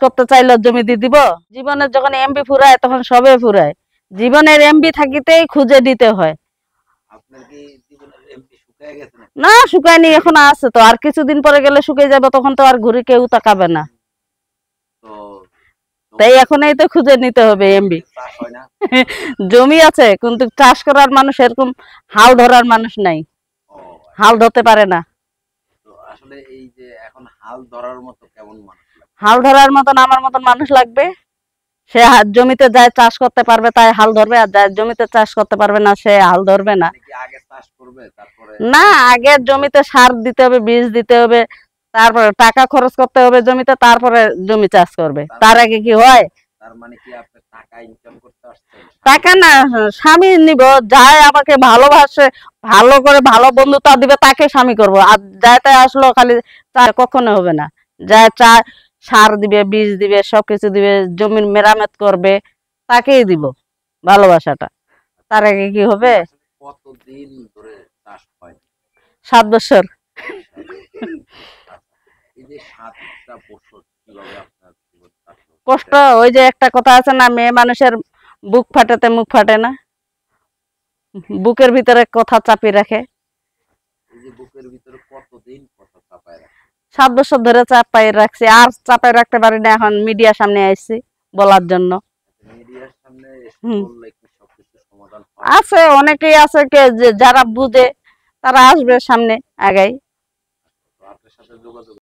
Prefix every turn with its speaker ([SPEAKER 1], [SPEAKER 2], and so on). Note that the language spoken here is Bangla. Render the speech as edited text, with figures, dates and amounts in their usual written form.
[SPEAKER 1] করতে চাইলে জমি দিয়ে দিব? জীবনের যখন এমবি ফুরায় তখন সবে ফুরায়, জীবনের এমবি থাকিতেই খুঁজে দিতে হয়। না শুকায়নি, এখন আছে তো, আর কিছুদিন পরে গেলে শুকিয়ে যাবে, তখন তো আর ঘুরে কেউ তাকাবে না। তাই এখনই তো খুঁজে নিতে হবে এমবি। জমি আছে কিন্তু চাষ করার মানুষ এরকম হাল ধরার মানুষ নাই, হাল ধরতে পারে না। হাল ধরার মতন আমার মতন মানুষ লাগবে। সে জমিতে যায় চাষ করতে পারবে তাই হাল ধরবে, আর যার জমিতে চাষ করতে পারবে না সে হাল ধরবে না। না, আগে জমিতে সার দিতে হবে, বীজ দিতে হবে, তারপরে টাকা খরচ করতে হবে জমিতে, তারপরে জমি চাষ করবে। তার আগে কি হয়? টাকা না, স্বামী নিব, যায় আমাকে ভালোবাসে, ভালো করে ভালো বন্ধুতা দিবে তাকে স্বামী করব। আর যাতে আসলো খালি কখনো হবে না। যায় চা সার দিবে, বীজ দিবে, সবকিছু দিবে, জমির মেরামত করবে, তাকেই দিব ভালোবাসাটা। তার আগে কি হবে? 7 বছর। কষ্ট, ওই যে একটা কথা আছে না, মেয়ে মানুষের বুক ফাটাতে মুখ ফাটে না, বুকের ভিতরে কথা চাপিয়ে রাখে। 7 বছর ধরে চাপাই রাখছি, আর চাপাই রাখতে পারি না, এখন মিডিয়ার সামনে আসছি বলার জন্য। আছে অনেকেই আছে যারা বুঝে, তারা আসবে সামনে আগাই।